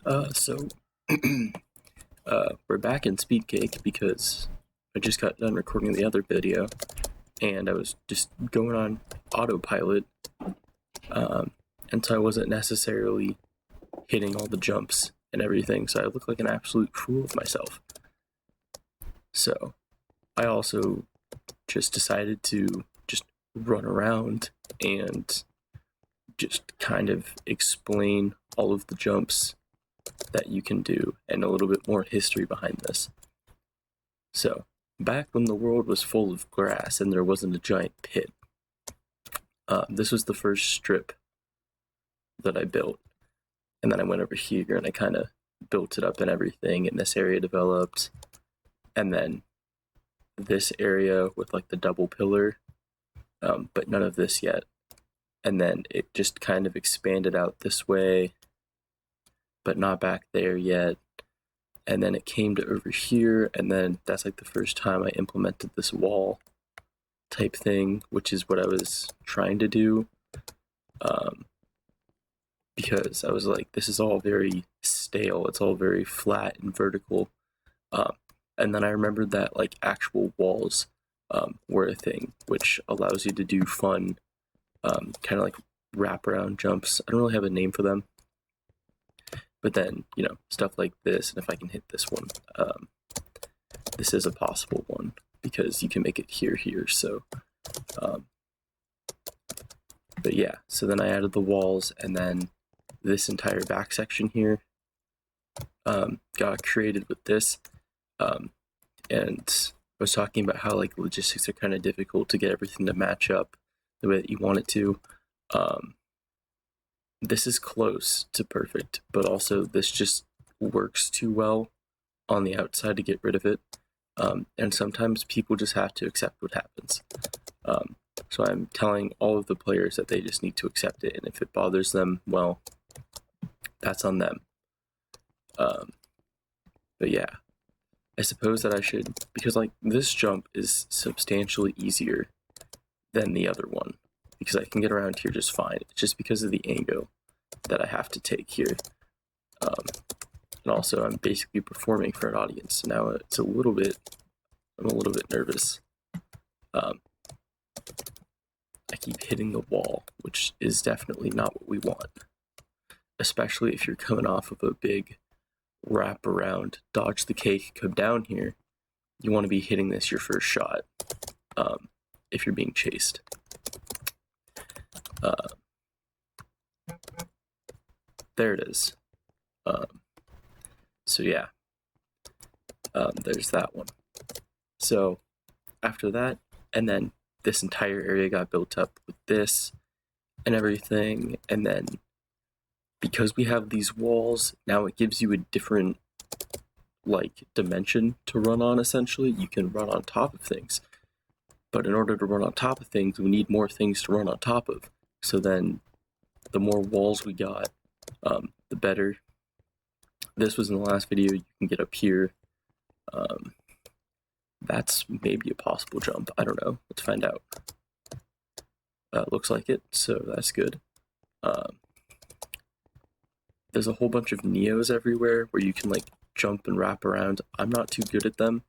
So we're back in Speedcake because I just got done recording the other video and I was just going on autopilot, and so I wasn't necessarily hitting all the jumps and everything, so I looked like an absolute fool of myself. So I also just decided to just run around and just kind of explain all of the jumps that you can do and a little bit more history behind this. So, back when the world was full of grass and there wasn't a giant pit, this was the first strip that I built. And then I went over here and I kind of built it up and everything, and this area developed. And then this area with like the double pillar, but none of this yet. And then it just kind of expanded out this way, but not back there yet. And then it came to over here, and then that's like the first time I implemented this wall type thing, which is what I was trying to do, because I was like, this is all very stale, it's all very flat and vertical. And then I remembered that like actual walls were a thing, which allows you to do fun kind of like wraparound jumps. I don't really have a name for them. But then, you know, stuff like this, and if I can hit this one, this is a possible one, because you can make it here, so, but yeah, so then I added the walls, and then this entire back section here got created with this, and I was talking about how, like, logistics are kind of difficult to get everything to match up the way that you want it to. This is close to perfect, but also this just works too well on the outside to get rid of it. And sometimes people just have to accept what happens. So I'm telling all of the players that they just need to accept it, and if it bothers them, well, that's on them. But yeah, I suppose that I should, because like this jump is substantially easier than the other one, because I can get around here just fine. It's just because of the angle that I have to take here. And also I'm basically performing for an audience, so now I'm a little bit nervous. I keep hitting the wall, which is definitely not what we want, especially if you're coming off of a big wrap around, dodge the cake, come down here. You want to be hitting this your first shot, if you're being chased. There it is. So yeah, there's that one. So after that, and then this entire area got built up with this and everything, and then because we have these walls, now it gives you a different like dimension to run on. Essentially, you can run on top of things, but in order to run on top of things, we need more things to run on top of. So then the more walls we got, the better. This was in the last video. You can get up here. That's maybe a possible jump. I don't know. Let's find out. Looks like it, so that's good. There's a whole bunch of Neos everywhere where you can like jump and wrap around. I'm not too good at them,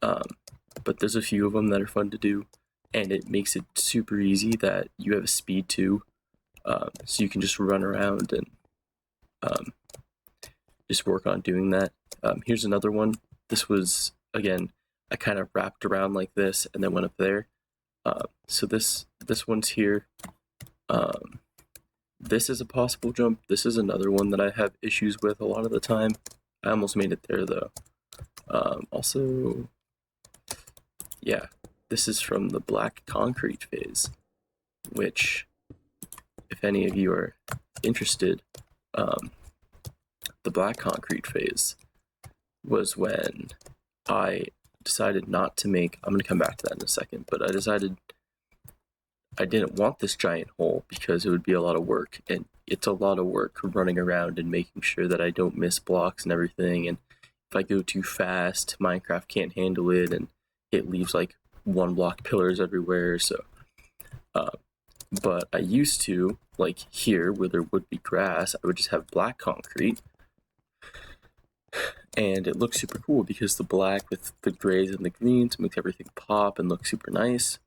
but there's a few of them that are fun to do, and it makes it super easy that you have a speed too, so you can just run around and just work on doing that. Here's another one. This was, again, I kind of wrapped around like this and then went up there. So this one's here. This is a possible jump. This is another one that I have issues with a lot of the time. I almost made it there though. Also, yeah, this is from the black concrete phase, which, if any of you are interested, the black concrete phase was when I decided not to make, I'm going to come back to that in a second, but I decided I didn't want this giant hole because it would be a lot of work, and it's a lot of work running around and making sure that I don't miss blocks and everything, and if I go too fast, Minecraft can't handle it, and it leaves like one block pillars everywhere. So but I used to, like here where there would be grass, I would just have black concrete, And it looks super cool because the black with the grays and the greens makes everything pop and look super nice.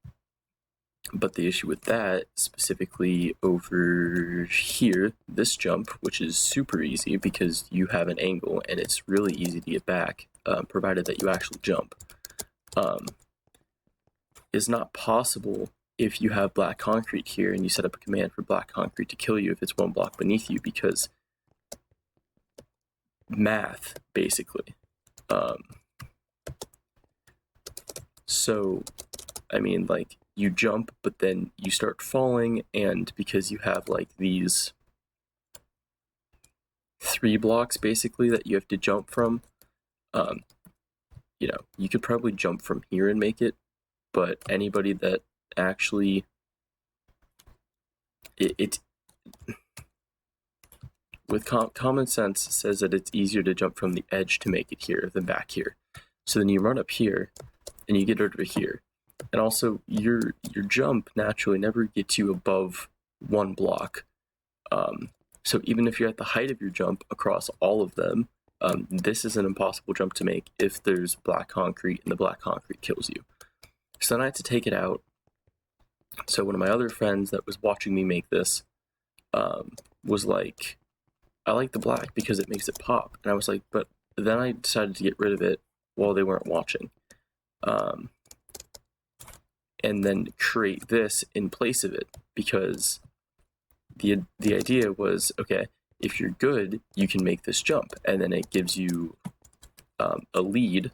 But the issue with that, specifically over here, this jump, which is super easy because you have an angle and it's really easy to get back, provided that you actually jump, is not possible if you have black concrete here and you set up a command for black concrete to kill you if it's one block beneath you, because math, basically. So, I mean, like, you jump, but then you start falling, and because you have, like, these 3 blocks, basically, that you have to jump from, you know, you could probably jump from here and make it, but anybody that actually... with common sense says that it's easier to jump from the edge to make it here than back here. So then you run up here, and you get over here. And also, your jump naturally never gets you above 1 block. So even if you're at the height of your jump across all of them, this is an impossible jump to make if there's black concrete and the black concrete kills you. So then I had to take it out. So one of my other friends that was watching me make this was like, I like the black because it makes it pop. And I was like, but then I decided to get rid of it while they weren't watching. And then create this in place of it, because the idea was, okay, if you're good, you can make this jump, and then it gives you a lead,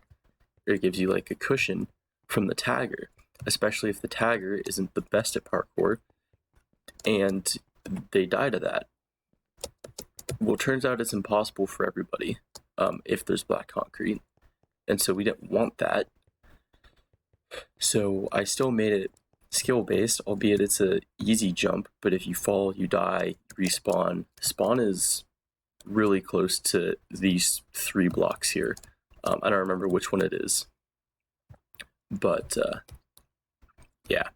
or it gives you like a cushion from the tagger, especially if the tagger isn't the best at parkour, and they die to that. Well, it turns out it's impossible for everybody if there's black concrete, and so we didn't want that. So I still made it skill-based, albeit it's a easy jump, but if you fall, you die, you respawn. Spawn is really close to these 3 blocks here. I don't remember which one it is. But, yeah.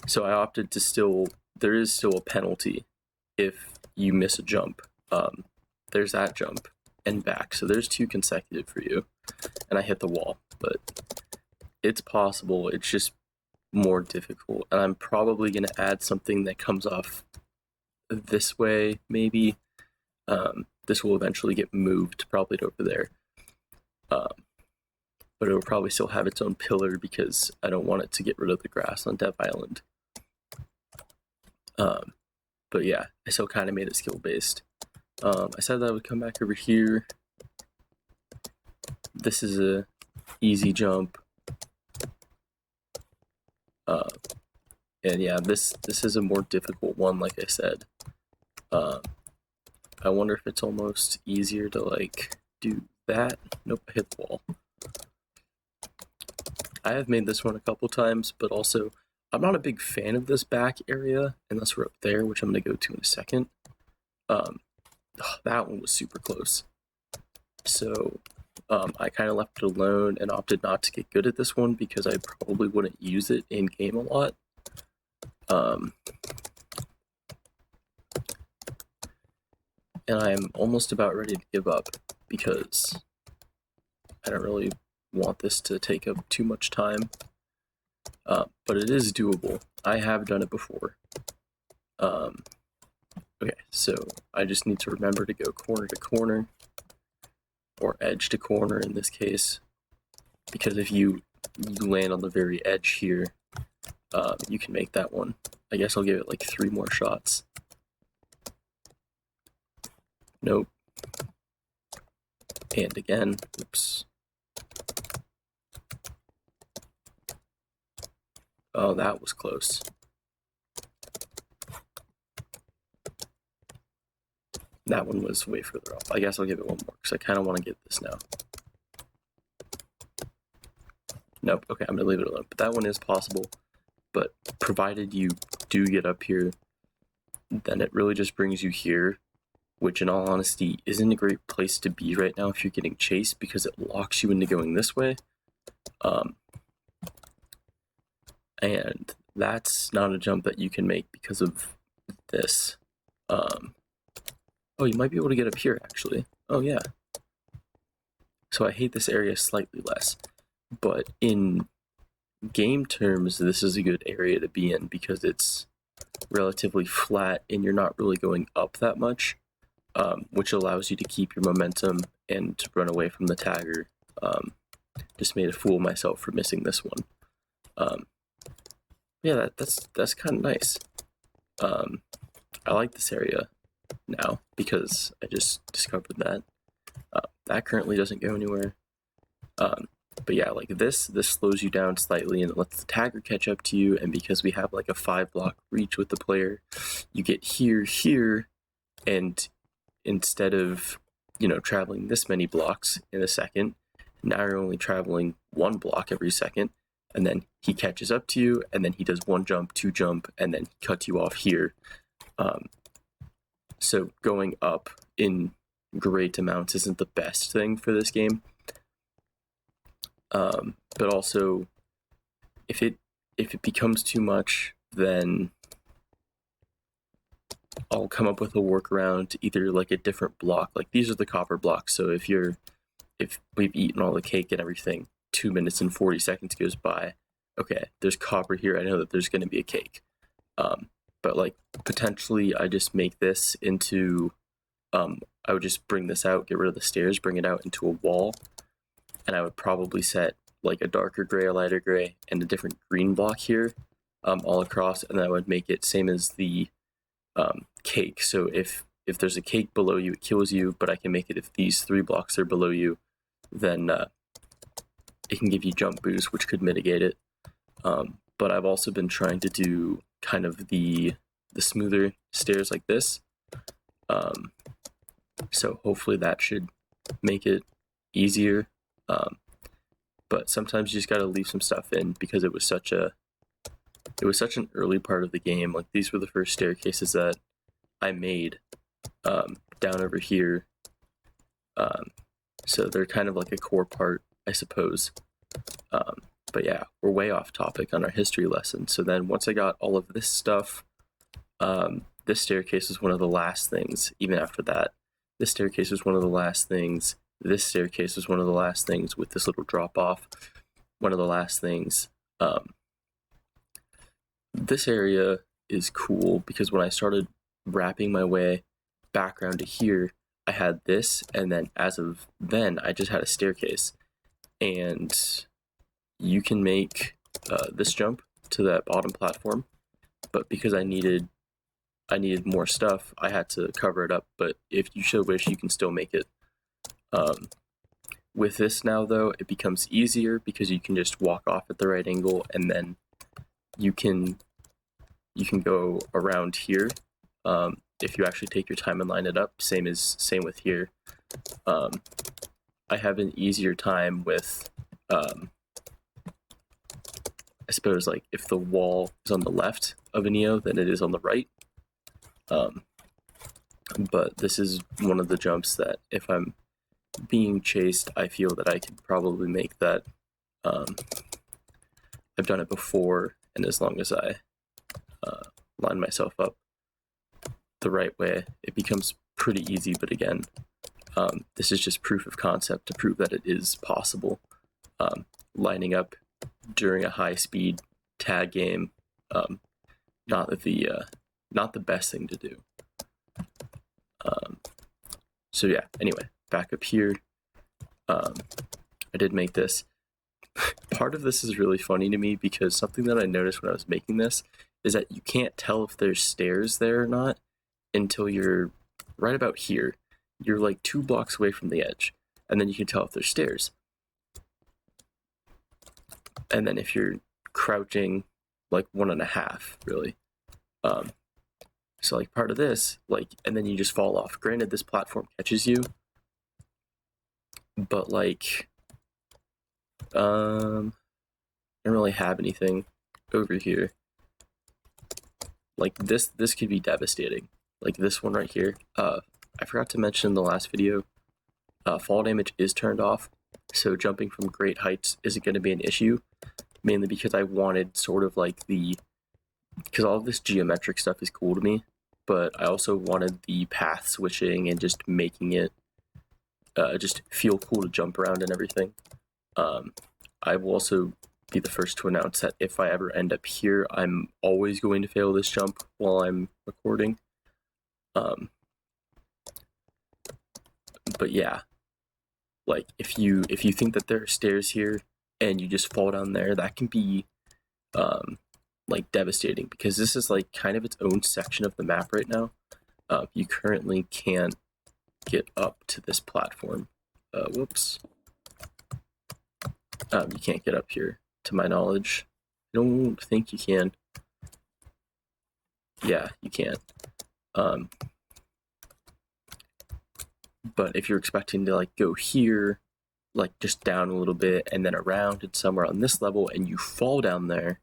So I opted to there is still a penalty if you miss a jump. There's that jump and back. So there's 2 consecutive for you. And I hit the wall, but it's possible. It's just more difficult. And I'm probably going to add something that comes off this way, maybe. This will eventually get moved, probably to over there. But it will probably still have its own pillar because I don't want it to get rid of the grass on Dev Island. But yeah, I still kind of made it skill-based. I said that I would come back over here. This is a easy jump. And yeah, this is a more difficult one, like I said. I wonder if it's almost easier to, like, do that. Nope, I hit the wall. I have made this one a couple times, but also, I'm not a big fan of this back area, unless we're up there, which I'm going to go to in a second. That one was super close. So, I kind of left it alone and opted not to get good at this one because I probably wouldn't use it in-game a lot. And I'm almost about ready to give up because I don't really want this to take up too much time. But it is doable. I have done it before. Okay, so I just need to remember to go corner to corner, or edge to corner in this case, because if you land on the very edge here, you can make that one. I guess I'll give it like 3 more shots. Nope. And again, oops. Oh, that was close. That one was way further off. I guess I'll give it 1 more, because I kind of want to get this now. Nope, okay, I'm going to leave it alone. But that one is possible. But provided you do get up here, then it really just brings you here, which in all honesty isn't a great place to be right now if you're getting chased, because it locks you into going this way. And that's not a jump that you can make because of this. Oh, you might be able to get up here, actually. Oh, yeah. So I hate this area slightly less. But in game terms, this is a good area to be in because it's relatively flat and you're not really going up that much, which allows you to keep your momentum and to run away from the tagger. Just made a fool of myself for missing this one. Yeah, that's kind of nice. I like this area now because I just discovered that. That currently doesn't go anywhere. But yeah, like this slows you down slightly and it lets the tagger catch up to you. And because we have like a 5-block reach with the player, you get here, and instead of, traveling this many blocks in a second, now you're only traveling 1 block every second. And then he catches up to you, and then he does 1 jump, 2 jump, and then he cuts you off here. So going up in great amounts isn't the best thing for this game. But also, if it becomes too much, then I'll come up with a workaround, either like a different block. Like these are the copper blocks. So if we've eaten all the cake and everything, 2 minutes and 40 seconds goes by. Okay, there's copper here. I know that there's going to be a cake. But like potentially I just make this into, I would just bring this out, get rid of the stairs, bring it out into a wall. And I would probably set like a darker gray, a lighter gray, and a different green block here, all across. And then I would make it same as the cake. So if there's a cake below you, it kills you. But I can make it if these 3 blocks are below you, then it can give you jump boost, which could mitigate it. But I've also been trying to do kind of the smoother stairs like this. So hopefully that should make it easier. But sometimes you just got to leave some stuff in because it was such an early part of the game. Like these were the first staircases that I made down over here. So they're kind of like a core part, I suppose. But yeah, we're way off topic on our history lesson. So then once I got all of this stuff, this staircase was one of the last things. Even after that, this staircase was one of the last things. This staircase was one of the last things with this little drop off. One of the last things. This area is cool because when I started wrapping my way back around to here, I had this, and then as of then, I just had a staircase. And you can make this jump to that bottom platform, but because I needed more stuff, I had to cover it up. But if you so wish, you can still make it. With this now, though, it becomes easier because you can just walk off at the right angle, and then you can go around here. If you actually take your time and line it up, same with here. I have an easier time with, I suppose, like if the wall is on the left of a Neo than it is on the right. But this is one of the jumps that if I'm being chased, I feel that I could probably make that. I've done it before, and as long as I line myself up the right way, it becomes pretty easy. But again, this is just proof of concept to prove that it is possible. Lining up during a high-speed tag game, not the best thing to do. So yeah, anyway, back up here, I did make this. Part of this is really funny to me because something that I noticed when I was making this is that you can't tell if there's stairs there or not until you're right about here. You're like 2 blocks away from the edge, and then you can tell if there's stairs. And then if you're crouching like 1.5, really. So like part of this, like, and then you just fall off. Granted, this platform catches you, but like, I don't really have anything over here. Like this could be devastating. Like this one right here. I forgot to mention in the last video, fall damage is turned off, so jumping from great heights isn't going to be an issue, mainly because I wanted sort of like because all of this geometric stuff is cool to me, but I also wanted the path switching and just making it just feel cool to jump around and everything. I will also be the first to announce that if I ever end up here, I'm always going to fail this jump while I'm recording. But yeah, like if you think that there are stairs here and you just fall down there, that can be like devastating, because this is like kind of its own section of the map right now. You currently can't get up to this platform. Whoops. You can't get up here, to my knowledge. I don't think you can. Yeah, you can't. But if you're expecting to like go here, like just down a little bit and then around and somewhere on this level, and you fall down there,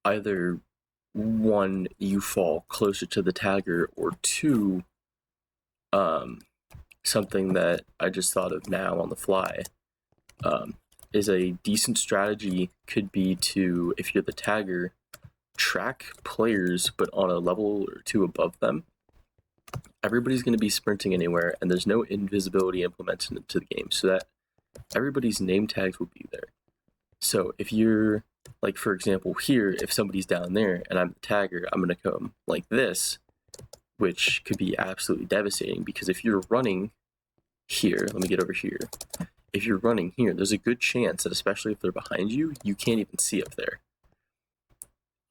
either one, you fall closer to the tagger, or two, something that I just thought of now on the fly, is a decent strategy could be to, if you're the tagger, track players but on a level or two above them. Everybody's going to be sprinting anywhere, and there's no invisibility implemented into the game, so that everybody's name tags will be there. So if you're, like, for example, here, if somebody's down there and I'm the tagger, I'm going to come like this, which could be absolutely devastating, because if you're running here, let me get over here. If you're running here, there's a good chance that, especially if they're behind you, you can't even see up there.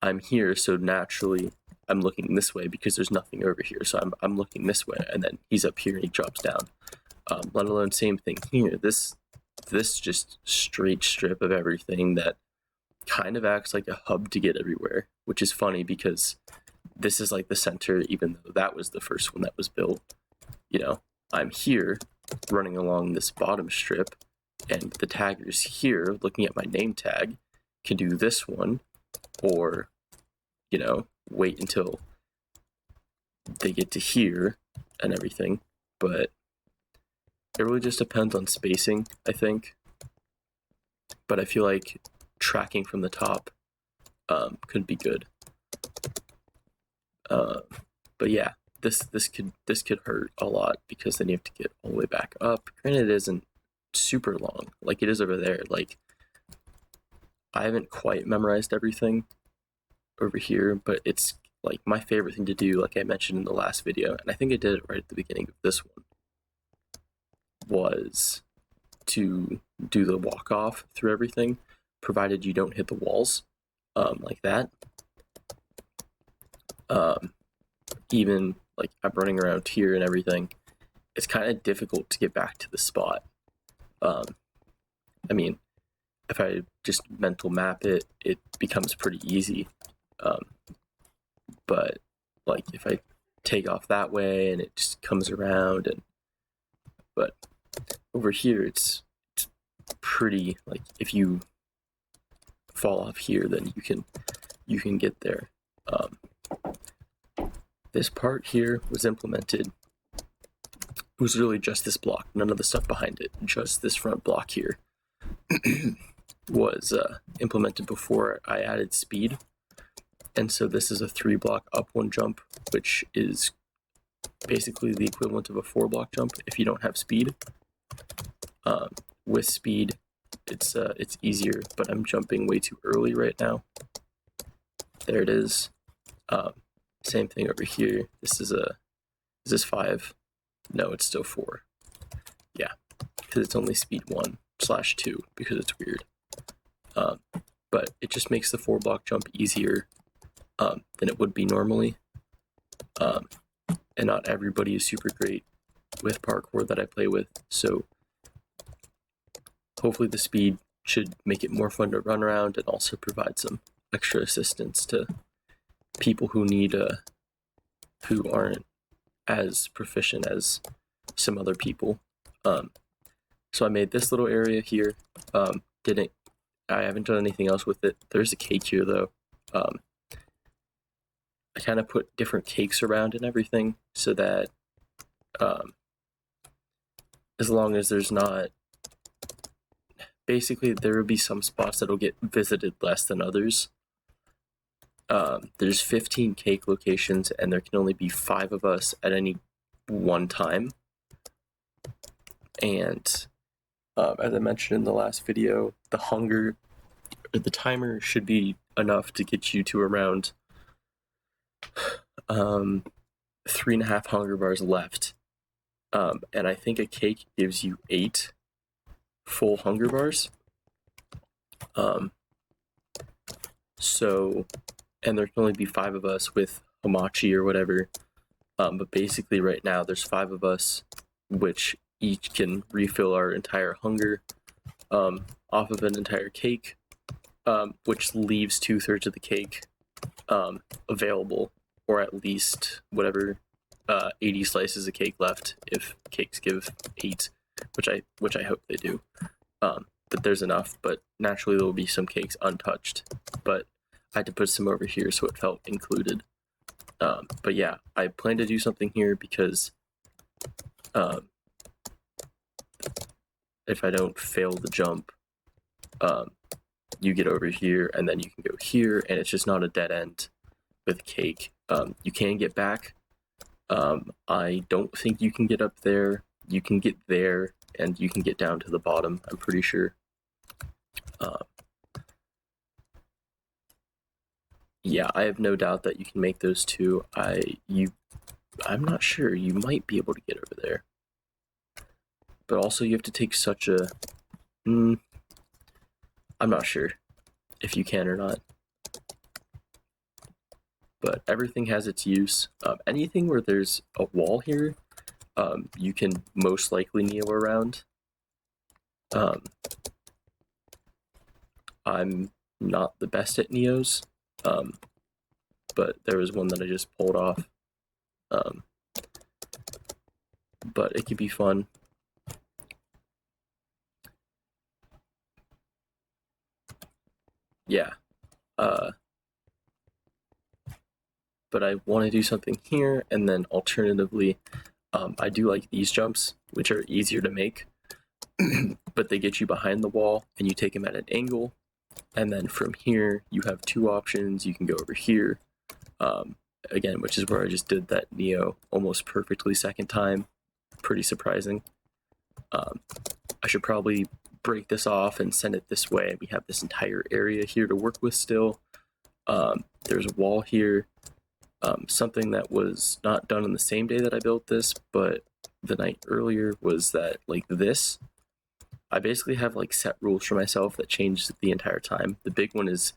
I'm here, so naturally I'm looking this way because there's nothing over here, so I'm looking this way, and then he's up here and he drops down. Let alone same thing here. This just straight strip of everything that kind of acts like a hub to get everywhere, which is funny because this is like the center, even though that was the first one that was built. You know, I'm here running along this bottom strip, and the taggers here looking at my name tag can do this one, or, you know, wait until they get to here and everything. But it really just depends on spacing, I think. But I feel like tracking from the top could be good. But yeah, this could hurt a lot, because then you have to get all the way back up. Granted, it isn't super long like it is over there. Like, I haven't quite memorized everything over here, but it's like my favorite thing to do, like I mentioned in the last video, and I think I did it right at the beginning of this one, was to do the walk off through everything, provided you don't hit the walls like that. Even like I'm running around here and everything, it's kind of difficult to get back to the spot. I mean, if I just mental map it, it becomes pretty easy. But like if I take off that way and it just comes around, and but over here it's pretty, like if you fall off here, then you can get there. This part here was implemented. It was really just this block, none of the stuff behind it, just this front block here was implemented before I added speed. And so this is a 3-block up one jump, which is basically the equivalent of a 4-block jump if you don't have speed. With speed, it's easier, but I'm jumping way too early right now. There it is. Same thing over here. Is this 5? No, it's still 4. Yeah, because it's only speed 1/2 because it's weird. But it just makes the 4-block jump easier than it would be normally. And not everybody is super great with parkour that I play with, so hopefully the speed should make it more fun to run around, and also provide some extra assistance to people who need who aren't as proficient as some other people. So I made this little area here. I haven't done anything else with it. There's a cake here though. I kind of put different cakes around and everything, so that as long as there's not, basically there will be some spots that'll get visited less than others. There's 15 cake locations, and there can only be 5 of us at any one time. And as I mentioned in the last video, the timer should be enough to get you to around 3.5 hunger bars left. And I think a cake gives you 8 full hunger bars. So, and there can only be 5 of us with hamachi or whatever. But basically right now there's 5 of us, which each can refill our entire hunger off of an entire cake, which leaves 2/3 of the cake available, or at least whatever 80 slices of cake left if cakes give 8, which I hope they do. But there's enough, but naturally there will be some cakes untouched, but I had to put some over here so it felt included. But yeah, I plan to do something here because if I don't fail the jump, you get over here and then you can go here, and it's just not a dead end with cake. You can get back. I don't think you can get up there. You can get there, and you can get down to the bottom, I'm pretty sure. Yeah, I have no doubt that you can make those two. I'm not sure. You might be able to get over there. But also you have to take such a... I'm not sure if you can or not. But everything has its use. Anything where there's a wall here, you can most likely kneel around. I'm not the best at neos, but there was one that I just pulled off. But it could be fun. Yeah. But I want to do something here, and then alternatively, I do like these jumps, which are easier to make, but they get you behind the wall, and you take them at an angle, and then from here, you have 2 options. You can go over here, again, which is where I just did that neo almost perfectly second time. Pretty surprising. I should probably break this off and send it this way. We have this entire area here to work with still. There's a wall here. Something that was not done on the same day that I built this, but the night earlier, was that like this, I basically have like set rules for myself that change the entire time. The big one is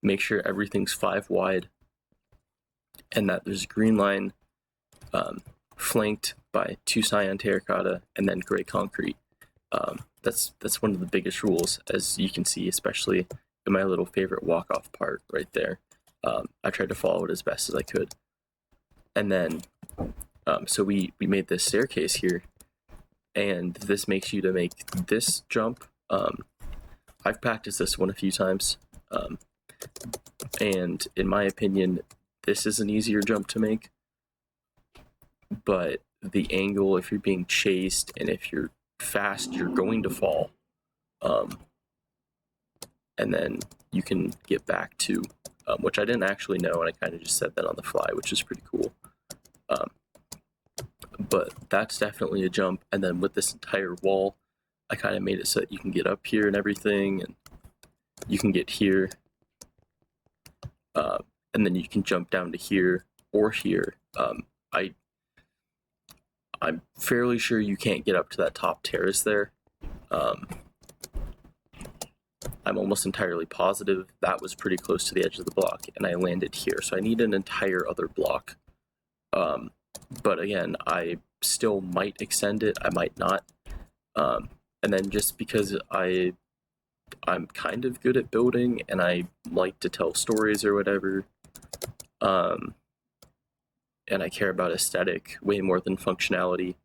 make sure everything's 5 wide, and that there's a green line flanked by 2 cyan terracotta and then gray concrete. That's one of the biggest rules, as you can see, especially in my little favorite walk-off part right there. I tried to follow it as best as I could. And then, so we made this staircase here, and this makes you to make this jump. I've practiced this one a few times, and in my opinion, this is an easier jump to make. But the angle, if you're being chased, and if you're fast, you're going to fall. And then you can get back to, which I didn't actually know, and I kind of just said that on the fly, which is pretty cool. But that's definitely a jump. And then with this entire wall, I kind of made it so that you can get up here and everything, and you can get here, and then you can jump down to here or here. I'm fairly sure you can't get up to that top terrace there. I'm almost entirely positive that was pretty close to the edge of the block, and I landed here, so I need an entire other block. But again, I still might extend it, I might not. And then just because I'm kind of good at building, and I like to tell stories or whatever, and I care about aesthetic way more than functionality.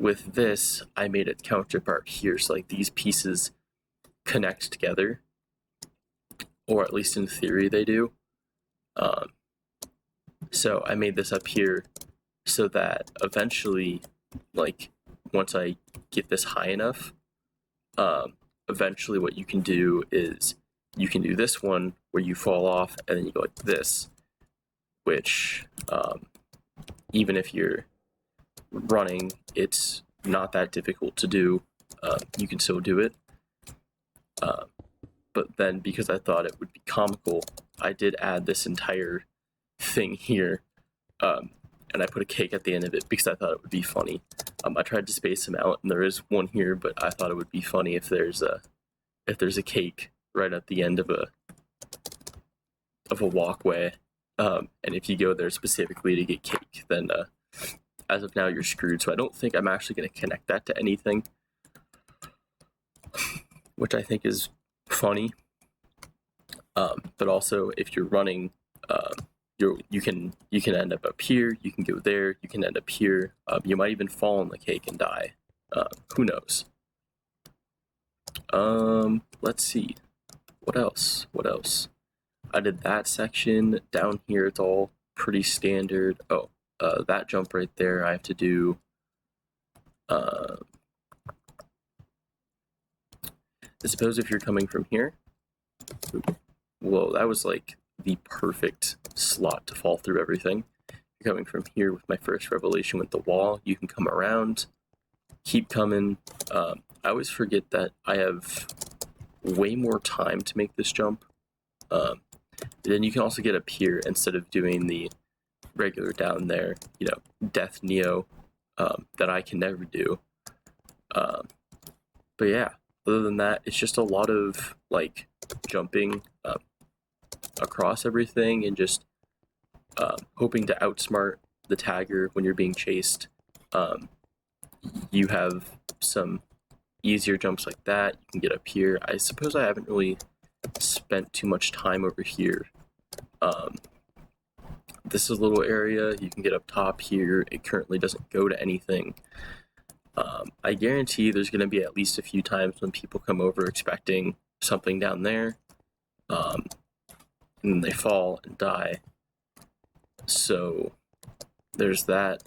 With this, I made a counterpart here, so like these pieces connect together, or at least in theory they do. So I made this up here so that eventually, like once I get this high enough, eventually what you can do is you can do this one where you fall off and then you go like this, which even if you're running, it's not that difficult to do. You can still do it. But then because I thought it would be comical, I did add this entire thing here. And I put a cake at the end of it because I thought it would be funny. I tried to space them out, and there is one here, but I thought it would be funny if there's a cake right at the end of a walkway. And if you go there specifically to get cake, then as of now you're screwed. So I don't think I'm actually going to connect that to anything, which I think is funny. But also, if you're running, you can end up here. You can go there. You can end up here. You might even fall on the cake and die. Who knows? Let's see. What else? I did that section. Down here, it's all pretty standard. Oh, that jump right there, I have to do. I suppose if you're coming from here. Whoa, that was like the perfect slot to fall through everything. You're coming from here with my first revelation with the wall. You can come around, keep coming. I always forget that I have way more time to make this jump. Then you can also get up here instead of doing the regular down there, Death Neo that I can never do. But yeah, other than that, it's just a lot of like jumping across everything and just hoping to outsmart the tagger when you're being chased. You have some easier jumps like that. You can get up here. I suppose I haven't really spent too much time over here. This is a little area. You can get up top here. It currently doesn't go to anything. I guarantee there's going to be at least a few times when people come over expecting something down there, and then they fall and die. So there's that.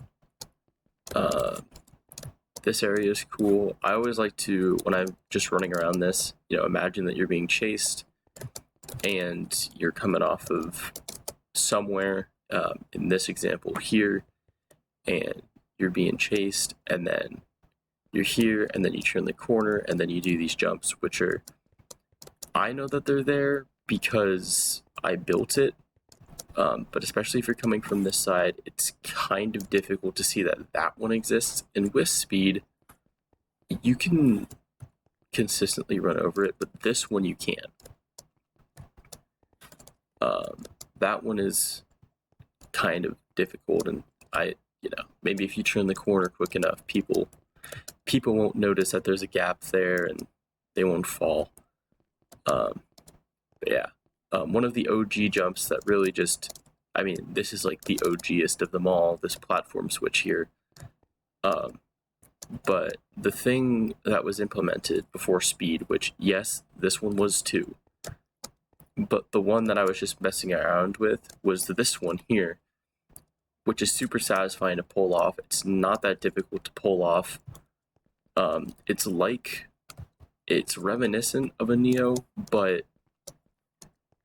This area is cool. I always like to, when I'm just running around this, imagine that you're being chased and you're coming off of somewhere, in this example here, and you're being chased, and then you're here, and then you turn the corner, and then you do these jumps, which are, I know that they're there because I built it, but especially if you're coming from this side, it's kind of difficult to see that one exists. And with speed, you can consistently run over it, but this one you can't. That one is kind of difficult, and maybe if you turn the corner quick enough, people won't notice that there's a gap there, and they won't fall. But yeah. One of the OG jumps that really this is like the OGest of them all, this platform switch here. But the thing that was implemented before speed, which, yes, this one was too, but the one that I was just messing around with was this one here, which is super satisfying to pull off. It's not that difficult to pull off. It's reminiscent of a Neo, but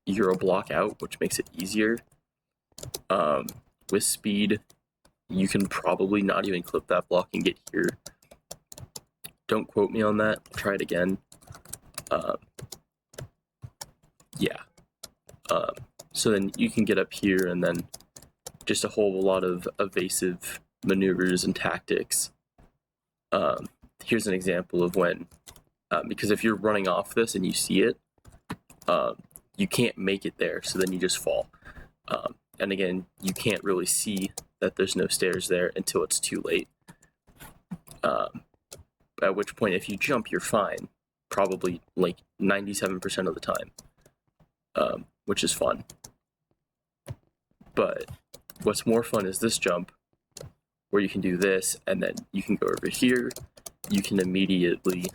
you're a block out, which makes it easier. With speed, you can probably not even clip that block and get here. Don't quote me on that. I'll try it again. Yeah. So then you can get up here, and then just a whole lot of evasive maneuvers and tactics. Here's an example of when, because if you're running off this and you see it, you can't make it there, so then you just fall. And again, you can't really see that there's no stairs there until it's too late. At which point, if you jump, you're fine. Probably like 97% of the time, which is fun. But what's more fun is this jump, where you can do this, and then you can go over here. You can immediately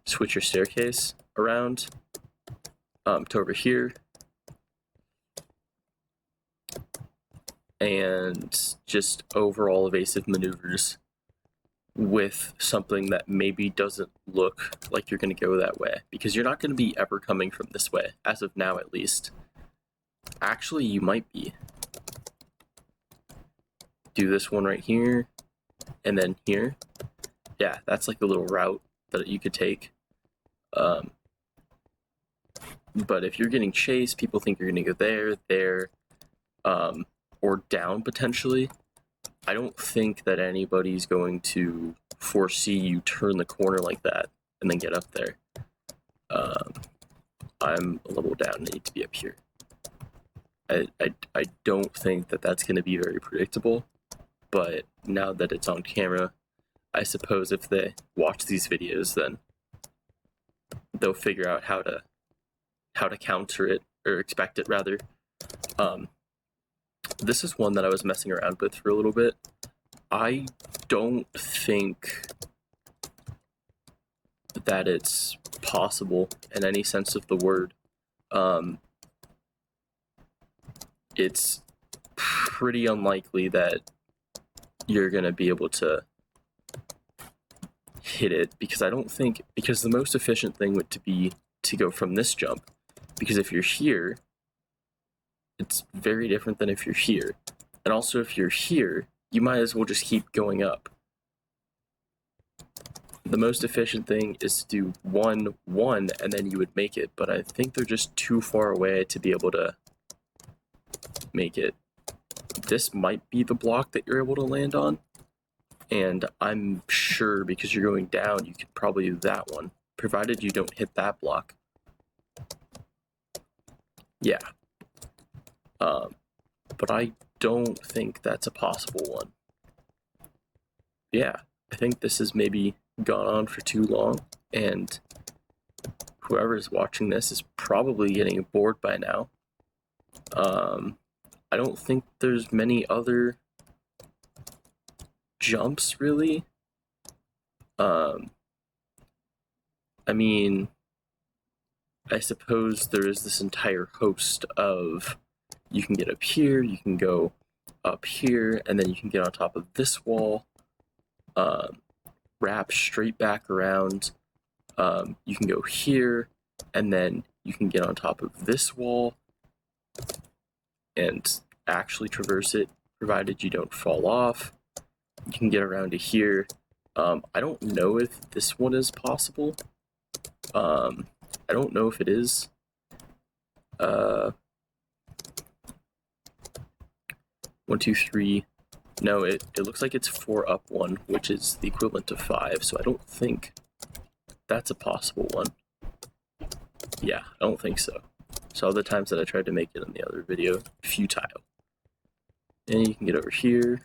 switch your staircase around to over here, and just overall evasive maneuvers with something that maybe doesn't look like you're going to go that way, because you're not going to be ever coming from this way, as of now at least. Actually, you might be. do this one right here, and then here. Yeah, that's like a little route that you could take. But if you're getting chased, people think you're going to go there, or down potentially. I don't think that anybody's going to foresee you turn the corner like that and then get up there. I'm a level down and need to be up here. I don't think that that's going to be very predictable, but now that it's on camera, I suppose if they watch these videos, then they'll figure out how to counter it, or expect it rather. This is one that I was messing around with for a little bit. I don't think that it's possible in any sense of the word. It's pretty unlikely that you're going to be able to hit it, because the most efficient thing would be to go from this jump, because if you're here, it's very different than if you're here. And also if you're here, you might as well just keep going up. The most efficient thing is to do 1, 1, and then you would make it, but I think they're just too far away to be able to make it. This might be the block that you're able to land on, and I'm sure because you're going down, you could probably do that one, provided you don't hit that block. Yeah. But I don't think that's a possible one. Yeah, I think this has maybe gone on for too long, and whoever's watching this is probably getting bored by now. I don't think there's many other jumps, really. I mean, I suppose there is this entire host of, you can get up here, you can go up here, and then you can get on top of this wall, wrap straight back around, you can go here, and then you can get on top of this wall and actually traverse it, provided you don't fall off. You can get around to here. I don't know if this one is possible. I don't know if it is. 1, 2, 3. No, it looks like it's 4 up 1, which is the equivalent to 5, so I don't think that's a possible one. Yeah, I don't think so. So all the times that I tried to make it in the other video, futile. And you can get over here.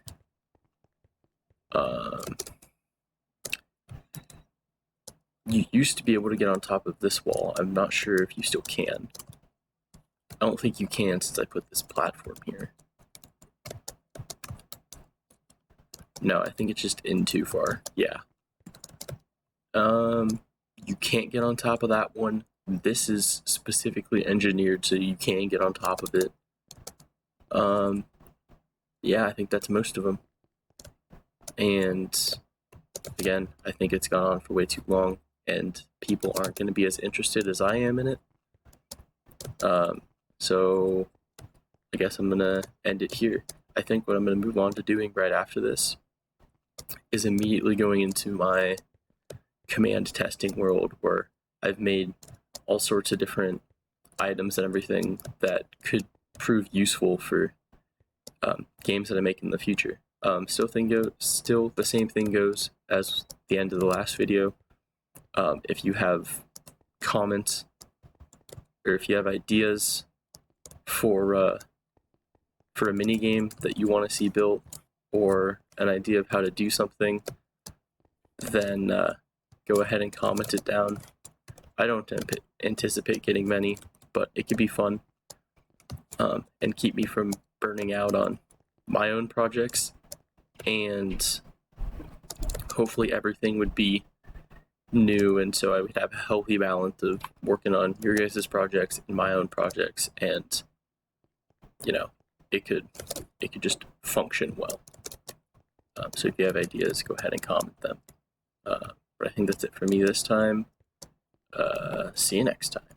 You used to be able to get on top of this wall. I'm not sure if you still can. I don't think you can since I put this platform here. No, I think it's just in too far. Yeah. You can't get on top of that one. This is specifically engineered so you can get on top of it. Yeah, I think that's most of them. And again, I think it's gone on for way too long, and people aren't going to be as interested as I am in it. So I guess I'm going to end it here. I think what I'm going to move on to doing right after this is immediately going into my command testing world, where I've made all sorts of different items and everything that could prove useful for games that I make in the future. Still the same thing goes as the end of the last video. If you have comments, or if you have ideas for a mini game that you want to see built, or an idea of how to do something, then go ahead and comment it down. I don't anticipate getting many, but it could be fun, and keep me from burning out on my own projects, and hopefully everything would be new, and so I would have a healthy balance of working on your guys' projects and my own projects, and you know, it could just function well. So if you have ideas, go ahead and comment them. But I think that's it for me this time. See you next time.